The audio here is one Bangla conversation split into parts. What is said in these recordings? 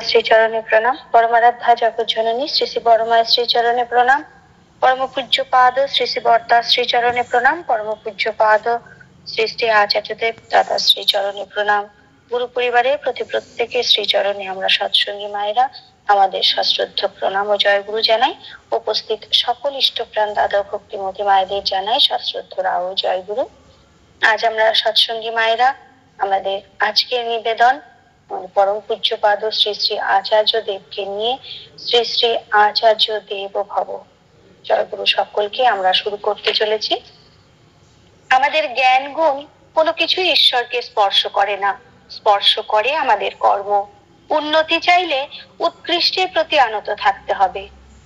শ্রীচরণে প্রণাম। পরমারাধ্যা জগৎ জননী শ্রী শ্রী বড়মায়ের শ্রীচরণে প্রণাম। পরম পূজ্য পাদ শ্রী শ্রী বর্তা শ্রীচরণে প্রণাম। পরম পূজ্য পাদ শ্রী শ্রী আচার্যদেব দাদা শ্রীচরণে প্রণাম। গুরু পরিবারের প্রতি প্রত্যেকের শ্রীচরণে আমরা সৎসঙ্গী মায়েরা আমাদের সশ্রদ্ধ প্রণাম ও জয়গুরু জানাই। উপস্থিত সকল ইষ্টপ্রাণ দাদা ভক্তিমতী মায়েদের জানাই সশ্রদ্ধ রাও জয়গুরু। আজ আমরা সৎসঙ্গী মায়েরা আমাদের আজকের নিবেদন পরম পূজ্যপাদ শ্রী শ্রী আচার্য দেবকে নিয়ে, শ্রী শ্রী আচার্য দেব ভব। জয়গুরু সকলকে আমরা শুরু করতে চলেছি। আমাদের জ্ঞান গুণ কোনো কিছুই ঈশ্বরকে স্পর্শ করে না, স্পর্শ করে আমাদের কর্ম। উন্নতি চাইলে উৎকৃষ্টের প্রতি আনত থাকতে হবে।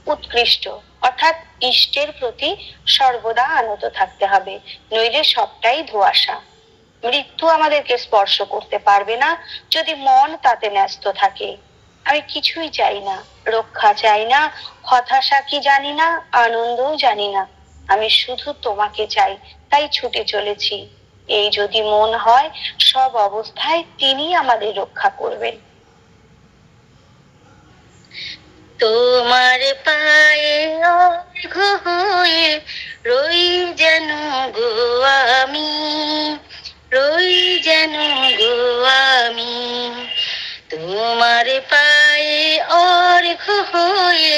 উৎকৃষ্ট অর্থাৎ ইষ্টের প্রতি সর্বদা আনত থাকতে হবে, নইলে সবটাই ধোঁয়াশা। মৃত্যু আমাদেরকে স্পর্শ করতে পারবে না যদি মন তাতে ন্যস্ত থাকে। আমি কিছুই চাই না, রক্ষা চাই না, হতাশা কি জানি না, আনন্দও জানি না, আমি শুধু তোমাকে চাই, তাই ছুটে চলেছি। এই যদি মন হয়, সব অবস্থায় তিনি আমাদের রক্ষা করবেন। তোমার পায়ে অর্ঘ হয়ে রই যেন গো আমি, রই যেন গো আমি। তোমার পায়ে অর্ঘ হয়ে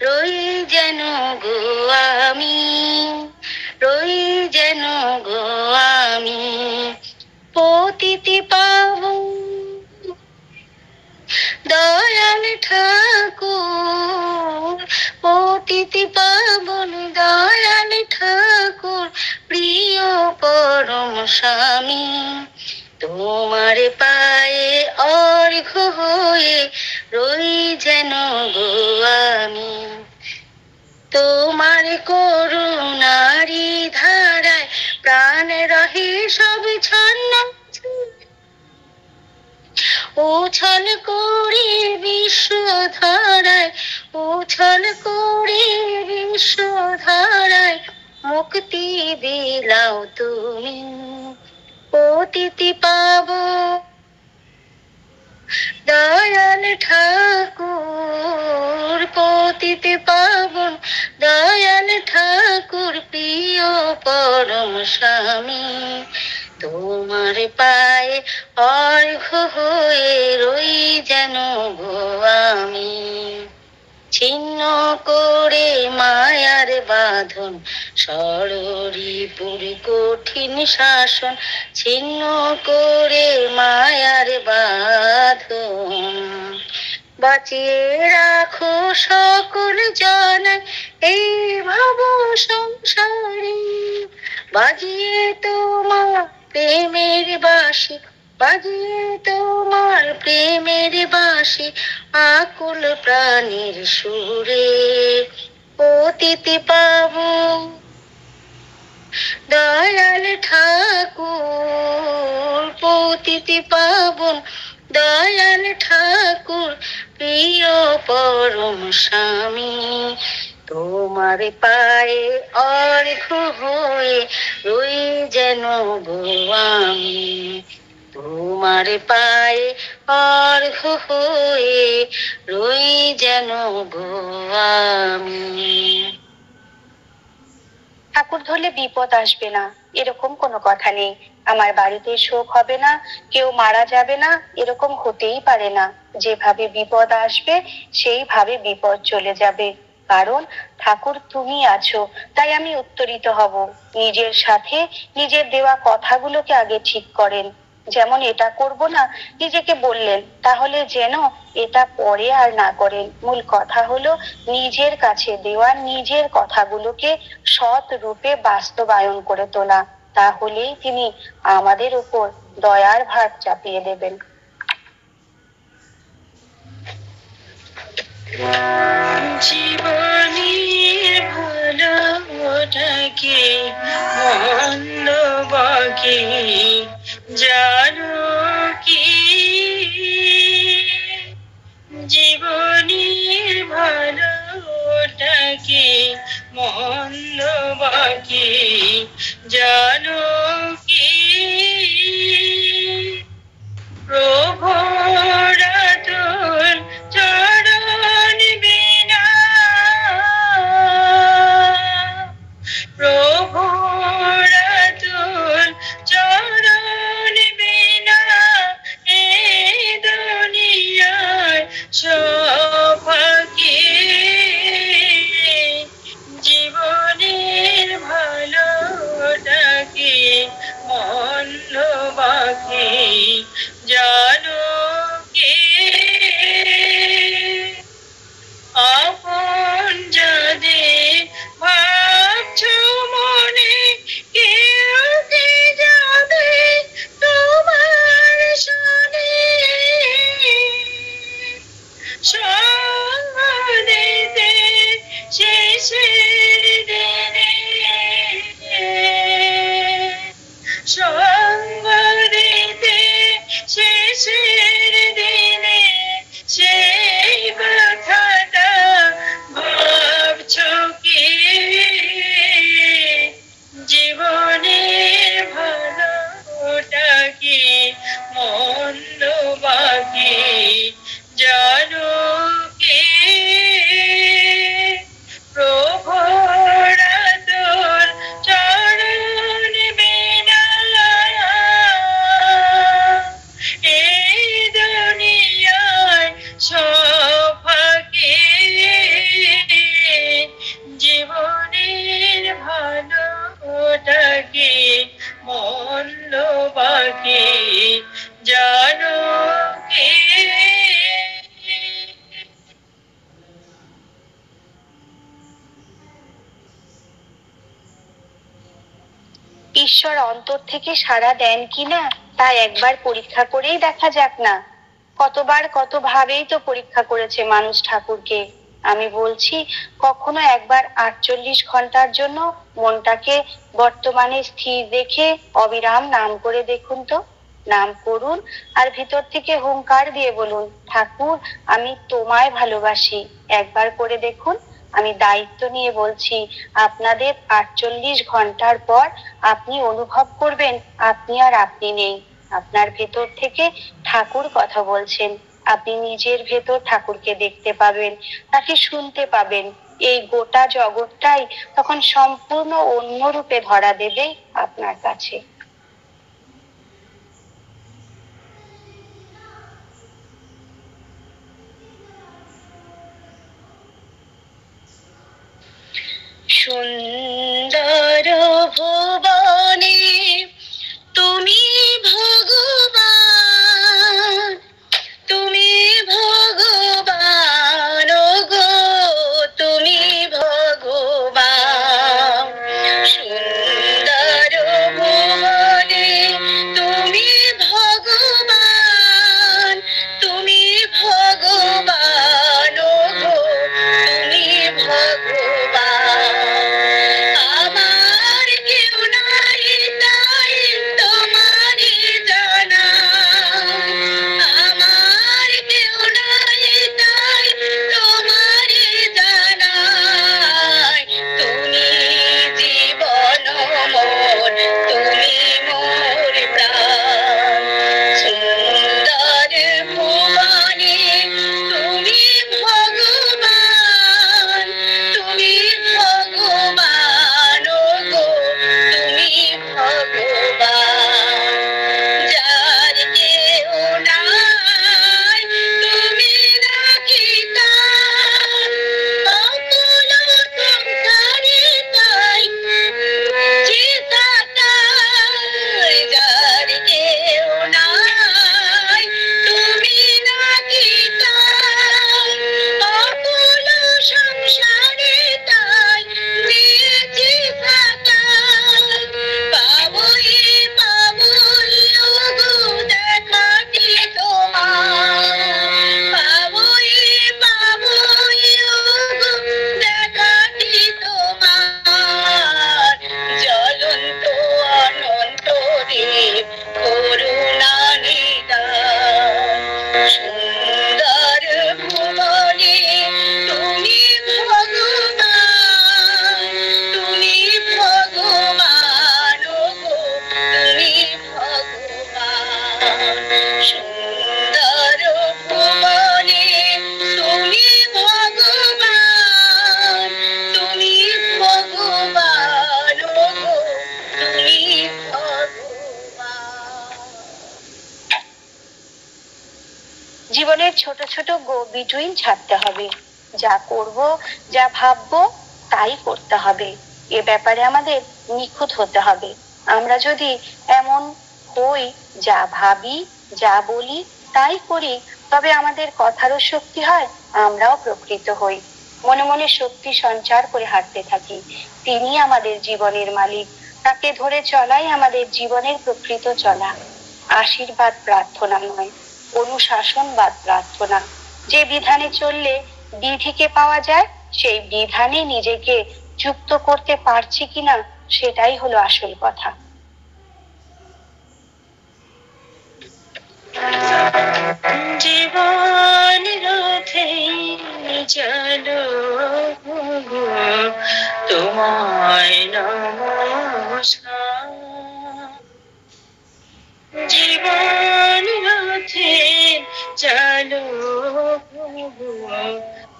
রই যেন গো আমি, রই যেন গো আমি। পতিতি পাবন দয়াল ঠাকুর, পতিতি পাবন দয়াল ঠাকুর, প্রিয় পরম স্বামী। তোমার পায়ে অর্ঘ হয়ে রই যেন গো আমি। তোমার করুণারি ধারায় প্রাণ রহে সব ছন্ন, উছল করে বিশ্ব ধারায়, উছল করে বিশ্ব ধারায় মুক্তি বিলাও তুমি। পতিতি পাব দয়াল ঠাকুর, পতিতি পাবন দয়াল ঠাকুর, প্রিয় পরম স্বামী। তোমার পায়ে অর্ঘ হয়ে রই যেন গো আমি। ছিন্ন করে মায়ার বাঁধন, ষড়রিপুর কঠিন শাসন, ছিন্ন করে মায়ার বাঁধন। বাঁচিয়ে রাখো সকল জনায় এই ভব সংসারে, বাজিয়ে তোমার প্রেমের বাঁশি, বাজিয়ে তোমার প্রেমের বাঁশি, আকুল প্রাণীর সুরে। পতিতি পাবন দয়াল ঠাকুর, পতিতি পাবন দয়াল ঠাকুর, প্রিয় পরম স্বামী। তোমার পায়ে অর্ঘ হয়ে রই যেন গো আমি। তোমার পায়ে অর্ঘ হয়ে রই যেন গো আমি। ঠাকুর ধরলে বিপদ আসবে না এরকম কোনো কথা নেই। আমার বাড়িতে শোক হবে না, কেউ মারা যাবে না, এরকম হতেই পারে না। যেভাবে বিপদ আসবে সেইভাবে বিপদ চলে যাবে। কারণ ঠাকুর তুমি আছো, তাই আমি উত্তরিত হব। নিজের সাথে নিজের দেওয়া কথাগুলোকে আগে ঠিক করেন। যেমন এটা করব না নিজেকে বললেন, তাহলে যেন এটা পরে আর না করেন। মূল কথা হলো নিজের কাছে দেওয়া নিজের কথাগুলোকে সৎ রূপে বাস্তবায়ন করে তোলা, তাহলেই তিনি আমাদের উপর দয়ার ভার চাপিয়ে দেবেন। জীবনের ভালোটাকে মন্দ বাকি জানো কি, জীবনের ভালোটাকে মন্দ বাকি জানো কি। প্রভুর আতুল সৌভাগ্যে জীবনের ভালোটাকে মন্দ বাকি জানো কে আপন যাদের ভাবছো মনে কেউ কি যাবে তোমার শোনে সঙ্গ দিতে শেষের দিনে সঙ্গ দিতে শেষের দিনে সেই কথাটা ভাবছো কি জীবনের ভালোটা কি মন্দ বাকি জানো কে প্রভুরা তোর চরণ বিনা এই দুনিয়ায় সৌভাগ্যে জীবনের ভালোটাকে মন্দ বাকি জানো কে ঈশ্বর অন্তর থেকে সাড়া দেন কিনা তা একবার পরীক্ষা করেই দেখা যাক না। কতবার কত ভাবেই তো পরীক্ষা করেছে মানুষ ঠাকুরকে। আমি বলছি কখনো একবার 48 ঘন্টার জন্য মনটাকে বর্তমানে স্থির রেখে অবিরাম নাম করে দেখুন তো। নাম করুন আর ভিতর থেকে হুংকার দিয়ে বলুন, ঠাকুর আমি তোমায় ভালোবাসি। একবার করে দেখুন। আমি দায়িত্ব নিয়ে বলছি, আপনাদের 48 ঘন্টার পর আপনি অনুভব করবেন আপনি আর আপনি নেই। আপনার ভেতর থেকে ঠাকুর কথা বলছেন। আপনি নিজের ভেতর ঠাকুরকে দেখতে পাবেন, তাকে শুনতে পাবেন। এই গোটা জগৎটাই তখন সম্পূর্ণ অন্য রূপে ধরা দেবে আপনার কাছে। সুন্দর ভুবনে তুমি ভগবান, তুমি ভগবান গো, তুমি ভগবান। সুন্দর ভুবনে তুমি ভগবান, তুমি ভগবান গো, তুমি ভগবান। ছোট গো বিটুইন ছাড়তে হবে। যা করব, যা ভাববো তাই করতে হবে। এ ব্যাপারে আমাদের নিখুঁত হতে হবে। আমরা যদি এমন হই, যা ভাবি, যা বলি তাই করি, তবে আমাদের কথারও শক্তি হয়, আমরাও প্রকৃত হই। মনে মনে শক্তি সঞ্চার করে হাঁটতে থাকি। তিনি আমাদের জীবনের মালিক। তাকে ধরে চলাই আমাদের জীবনের প্রকৃত চলা। আশীর্বাদ প্রার্থনা নয়, অনুশাসনবাদ প্রার্থনা। যে বিধানে চললে বিধিকে পাওয়া যায়, সেই বিধানে নিজেকে যুক্ত করতে পারছি কিনা সেটাই হলো আসল কথা। জীবন রথে চলো তোমায় নমস্কার। জীবন রথে চলো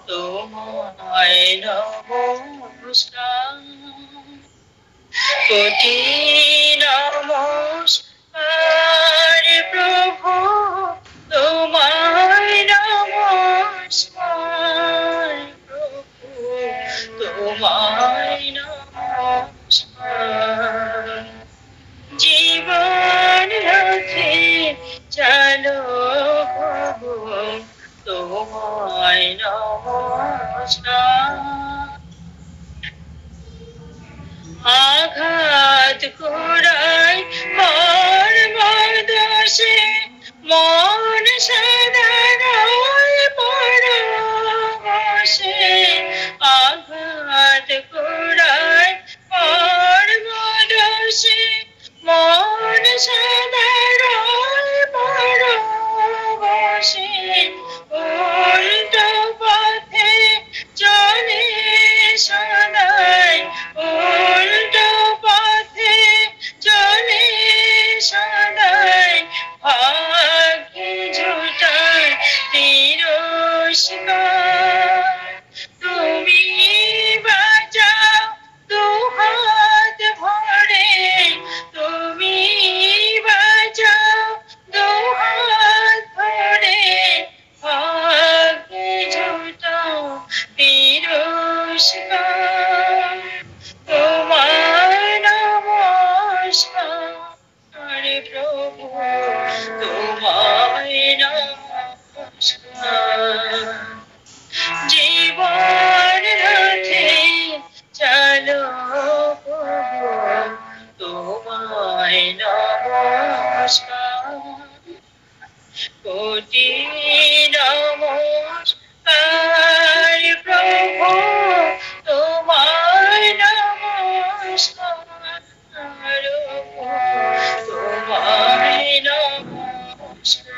তোমায় নমস্কার। কোটি নমস্কার প্রভু তোমায় নমস্কার। প্রভু তোমায় নমস্কার। জীবন রথে চলো প্রভু তোমায় নমস্কার। আঘাত করায় মর্মদশে মন সদারয় পরবশে। আঘাত করায় মর্মদশে মন সদারয় পরবশে। উল্টো পথে চলে সদাই, উল্টো পথে চলে সদাই। ভাগ্যে জুটায় তিরস্কার। তুমি বাঁচাও দুহাত ভরে, তুমি বাঁচাও দুহাত ভরে। ভাগ্যে জুটাও তিরস্কার। তোমায় নমস্কার প্রভু তোমায় নমস্কার। জীবন রথে চলো প্রভু তোমায় নমস্কার। কোটি নমস্কার প্রভু তোমায় নমস্কার। তোমায় নমস্কার।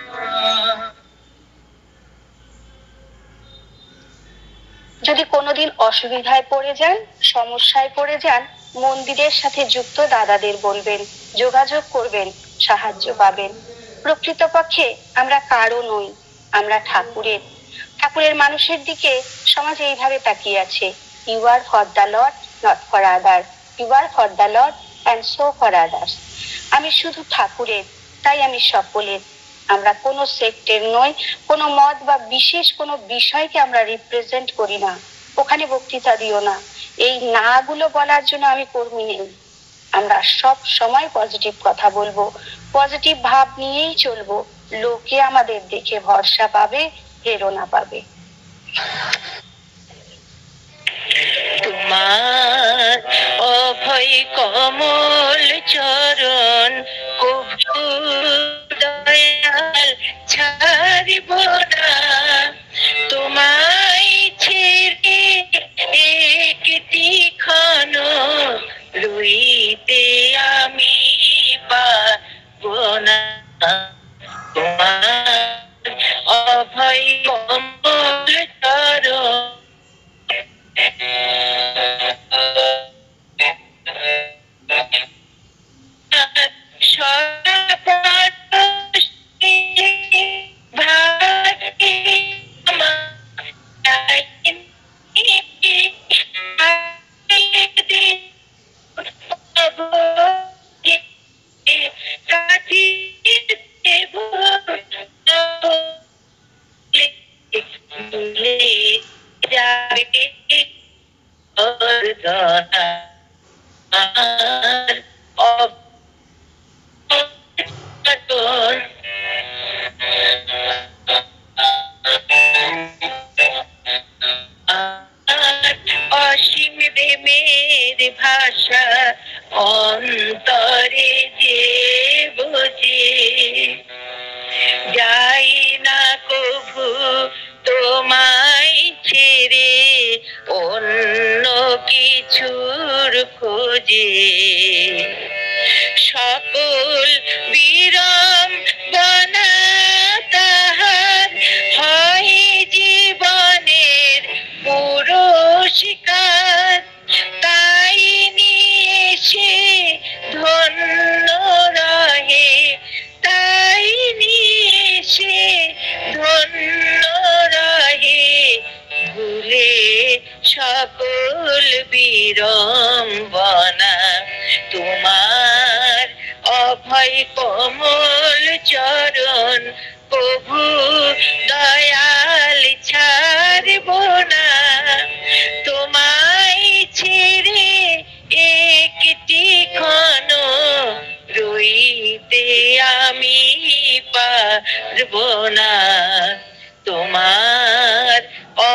যদি কোনোদিন অসুবিধায় পড়ে যান, সমস্যায় পড়ে যান, মন্দিরের সাথে যুক্ত দাদাদের বলবেন, যোগাযোগ করবেন, সাহায্য পাবেন। প্রকৃতপক্ষে আমরা কারো নই, আমরা ঠাকুরের। ঠাকুরের মানুষের দিকে সমাজ এইভাবে তাকিয়ে আছে, you are for the lord, not for other. You are for the lord and so for others. আমি শুধু ঠাকুরের, তাই আমি সকলের। আমরা কোনো সেক্টের নই, কোনো মত বা বিশেষ কোনো বিষয়কে আমরা রিপ্রেজেন্ট করি না। ওখানে বক্তৃতা দিও না, এই না গুলো বলার জন্য আমি কর্মী নেই। আমরা সব সময় পজিটিভ কথা বলবো, পজিটিভ ভাব নিয়েই চলবো। লোকে আমাদের দেখে ভরসা পাবে, প্রেরণা পাবে। তোমার অভয় কমল চরণ কভু দয়াল ছাড়িব না। তোমায় ছেড়ে একটি ক্ষণ রইতে আমি পারব না। তোমার অভয় কমল চরণ ভুলে যাবে অসীম প্রেমের ভাষা অন্তরে যে বুঝে যাই না কভু তোমায় ছেড়ে অন্য কিছুর খোঁজে সকল বিরম বনা তাহার হয় জীবনের পুরস্কার তাই নিয়ে সে ধন্য রহে তাই নিয়ে সে ধন্য রহে ভুলে সকল বিড়ম্বনা তোমার অভয় কমল চরণ প্রভু দয়াল ছাড়ব না তোমায় ছেড়ে একটি ক্ষণ রইতে আমি পারব না তোমার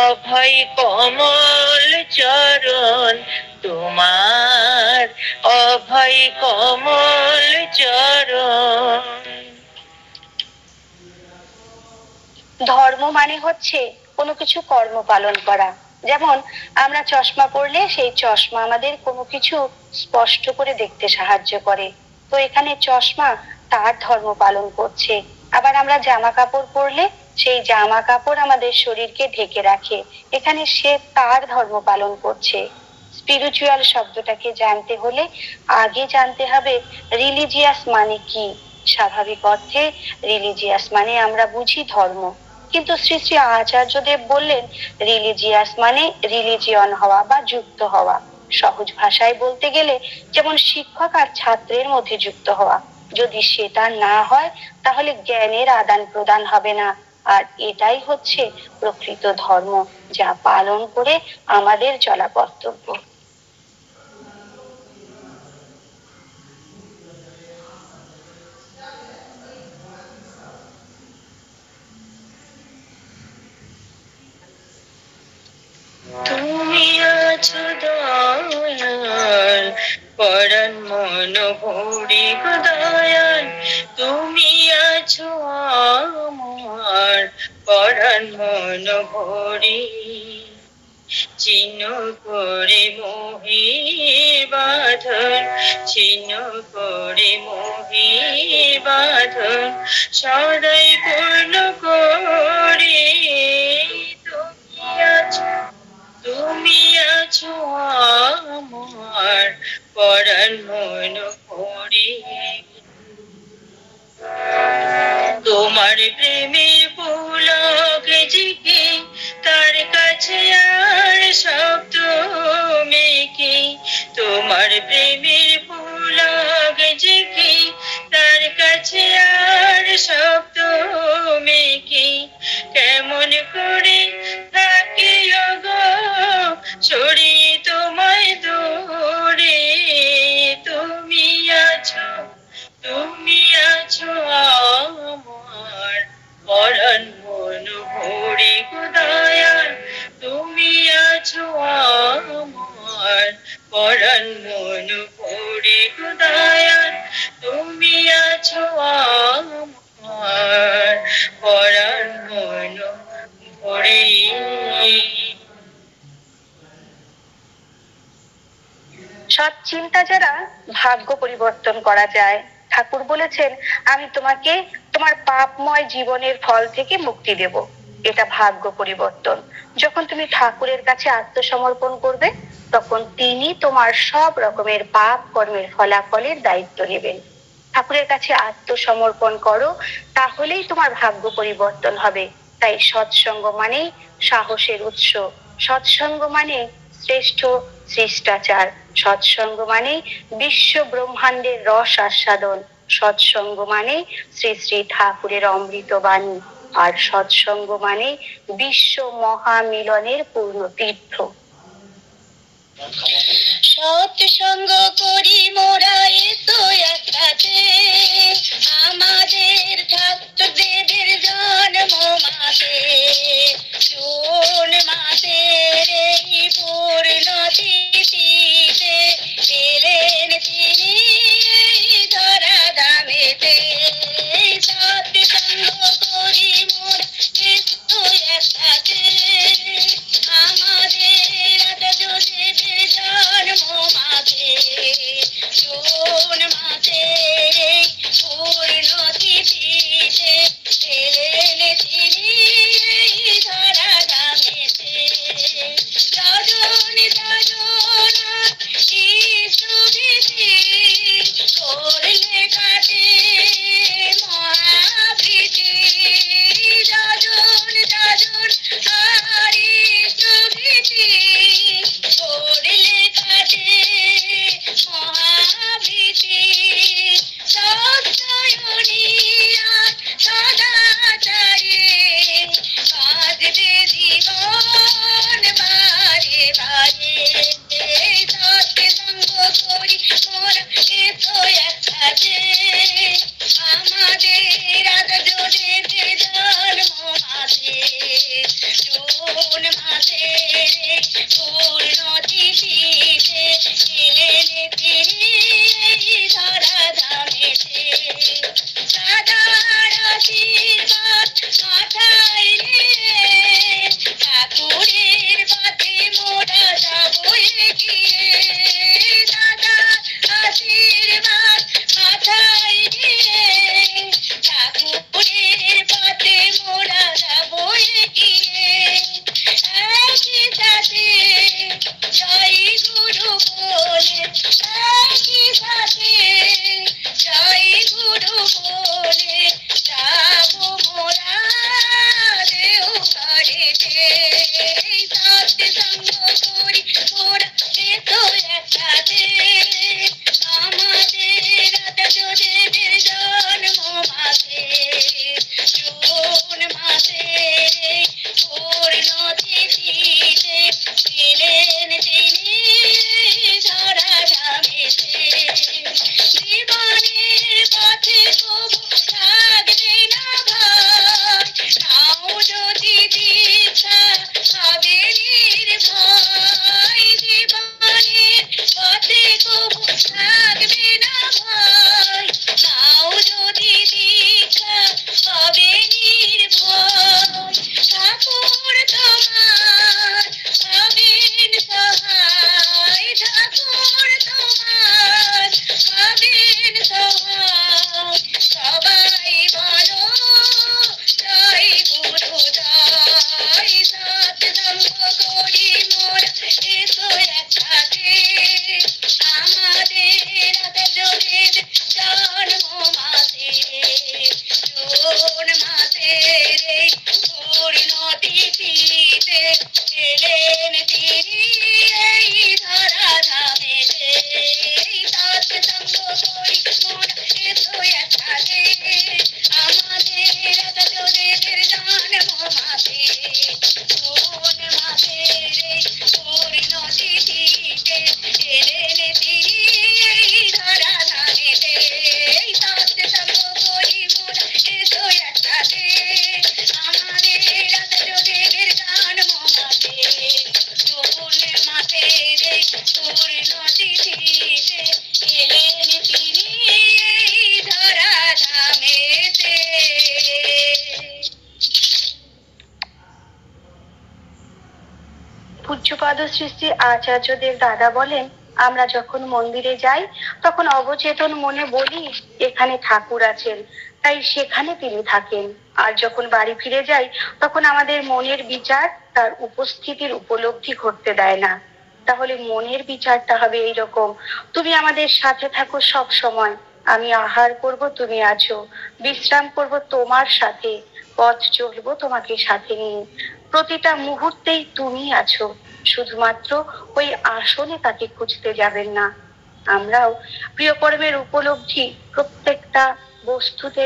অভয় কমল চরণ তোমার অভয় কমল চরণ। ধর্ম মানে হচ্ছে কোনো কিছু কর্ম পালন করা। যেমন আমরা চশমা পরলে সেই চশমা আমাদের কোনো কিছু স্পষ্ট করে দেখতে সাহায্য করে, তো এখানে চশমা তার ধর্ম পালন করছে। আবার আমরা জামা কাপড় পরলে সেই জামা কাপড় আমাদের শরীরকে ঢেকে রাখে, এখানে সে তার ধর্ম পালন করছে। স্পিরিচুয়াল শব্দটাকে জানতে হলে আগে জানতে হবে রিলিজিয়াস মানে কি। স্বাভাবিক অর্থে রিলিজিয়াস মানে আমরা বুঝি ধর্ম, কিন্তু শ্রী শ্রী আচার্যদেব বললেন রিলিজিয়াস মানে রিলিজিয়ন হওয়া বা যুক্ত হওয়া। সহজ ভাষায় বলতে গেলে যেমন শিক্ষক আর ছাত্রের মধ্যে যুক্ত হওয়া। যদি সেটা না হয় তাহলে জ্ঞানের আদান প্রদান হবে না। আর এটাই হচ্ছে প্রকৃত ধর্ম, যা পালন করে আমাদের চলা কর্তব্য। তুমি আছো দয়াল পরাণ মন ভরি দয়াল, তুমি আছো আমার পরাণ মন ভরি। চিহ্ন করে মোহে বাঁধন চিহ্ন করে মোহে বাঁধন সদাই পূর্ণ করে। তুমি আছো আমার পরাণ মন ভরি। তোমার প্রেমের পুলক জিগে তার কাছে আর শব্দ মেকি। তোমার প্রেমের পুলক জিগে তার কাছে আর শব্দ মেকি। কেমন করে থাকি গো ছড়িয়ে তোমায় দূরে। তুমি আছো আমার পরাণ মন ভরি দয়াল, তুমি আছো আমার পরাণ মন ভরি দয়াল, তুমি আছো আমার পরাণ মন ভরি। সৎ চিন্তা যারা ভাগ্য পরিবর্তন করা যায়। ঠাকুর বলেছেন আমি তোমাকে তোমার পাপময় জীবনের ফল থেকে মুক্তি দেব, এটা ভাগ্য পরিবর্তন। যখন তুমি ঠাকুরের কাছে আত্মসমর্পণ করবে তখন তিনি তোমার সব রকমের পাপ কর্মের ফলাফলের দায়িত্ব নেবেন। ঠাকুরের কাছে আত্মসমর্পণ করো, তাহলেই তোমার ভাগ্য পরিবর্তন হবে। তাই সৎসঙ্গ মানেই সাহসের উৎস, সৎসঙ্গ মানে শ্রেষ্ঠ শিষ্টাচার, সৎসঙ্গ মানে বিশ্ব ব্রহ্মাণ্ডের রস আস্বাদন, সৎসঙ্গ মানে শ্রী শ্রী ঠাকুরের অমৃত বাণী। আর সৎসঙ্গ মানে বিশ্ব মহামিলনের পূর্ণ তীর্থ। সৎসঙ্গ করি মোরা এসো একসাথে, আমাদের ছাত্রদের জন্ম মাসে, জুন মাসের এই পূর্ণ তিথিতে এলেন তিনি ধরা ধামেতে। সৎসঙ্গ করি মোরা এসো একসাথে, আমাদের ছাত্রদের জন্ম মাসে, জুন মাসের এই পূর্ণ তিথিতে এলেন তিনি ধরা ধামেতে। যজন যজনা ইষ্টভীতি করলে কাটে মহাভীতি, যজন যজন আর ইষ্টভীতি করলে কাটে মহাভীতি। সত্যয়নিয়া সদাচারে কাঁদবে জীবন বারে বারে। সৎসঙ্গ করি মোরা এসো একসাথে, আমাদের আচার্যদের জন্ম মাসে, জুন মাসের পূর্ণ তিথিতে এলেন তিনি ধরা ধামেতে। দাদার আশীর্বাদ মাথায় নিয়ে ঠাকুরের পথে মোরা যাবো এগিয়ে। দাদার আশীর্বাদ মাথায় নিয়ে ঠাকুরের পথে মোরা যাবো এগিয়ে। একই সাথে জয় গুরু বলে, একই সাথে জয় গুরু বলে যাবো মোরা দেওঘরেতে। সৎসঙ্গ করি মোরা এসো একসাথে, আমাদের আচার্যদের জন্ম মাসে, জুন মাসের এই পূর্ণ তিথিতে এলেন তিনি ধরা ধামেতে। জীবনের পথে কবু থাকবে না ভয়, নাও যদি দীক্ষা হবে নির্ভয়। জীবনের পথে কবু থাকবে না ভয়, নাও যদি দীক্ষা হবে নির্ভয়। ঠাকুর তোমার হবেন সহায়, ঠাকুর তোমার হবেন সহায়। সবাই বলো জয় গুরু জয়। সৎসঙ্গ করি মোরা এসো একসাথে, আমাদের আচার্যদের জন্ম মাসে, জুন মাসের এই পূর্ণ তিথিতে এলেন তিনি ধরা ধামেতে। সৎসঙ্গ করি মোরা এসো একসাথে, আমাদের আচার্যদের জন্ম মাসে, জুন মাসের এই পূর্ণ তিথিতে এলেন তিনি ধরা ধামেতে। সৎসঙ্গ করি মোরা এসো একসাথে, আমাদের আচার্যদের জন্ম মাসে, জুন মাসের এই পূর্ণ তিথিতে এলেন তিনি ধরা ধামেতে। পূজ্যপাদ শ্রী শ্রী আচার্যদেব দাদা বলেন, আমরা যখন মন্দিরে যাই তখন অবচেতন মনে বলি এখানে ঠাকুর আছেন, তাই সেখানে তিনি থাকেন। আর যখন বাড়ি ফিরে যাই তখন আমাদের মনের বিচার তার উপস্থিতির উপলব্ধি করতে দেয় না। তাহলে মনের বিচারটা হবে এইরকম, তুমি আমাদের সাথে থাকো সব সময়, আমি আহার করব তুমি আছো, বিশ্রাম করব তোমার সাথে, পথ চলবো তোমাকে সাথে নিয়ে, প্রতিটা মুহূর্তেই তুমি আছো, শুধুমাত্র ওই আসনে তাকে খুঁজতে যাবেন না। আমরাও প্রিয় কর্মের উপলব্ধি প্রত্যেকটা বস্তুতে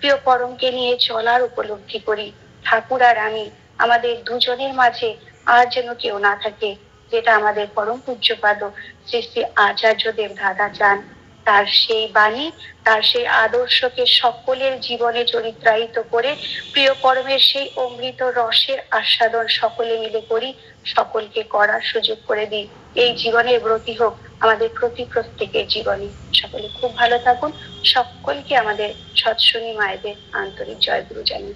প্রিয় পরমকে নিয়ে চলার উপলব্ধি করি। ঠাকুর আর আমি, আমাদের দুজনের মাঝে আর যেন কেউ না থাকে, যেটা আমাদের পরম পূজ্যপাদ শ্রী শ্রী আচার্যদেব দাদা চান। তার সেই বাণী, তার সেই আদর্শকে সকলের জীবনে চরিত্রায়িত করে প্রিয় পরমের সেই অমৃত রসের আস্বাদন সকলে মিলে করি, সকলকে করার সুযোগ করে দিই। এই জীবনের ব্রতী হোক আমাদের প্রত্যেকের জীবনে। সকলে খুব ভালো থাকুন। সকলকে আমাদের সৎসনী মায়েদের আন্তরিক জয়গুরু জানাই।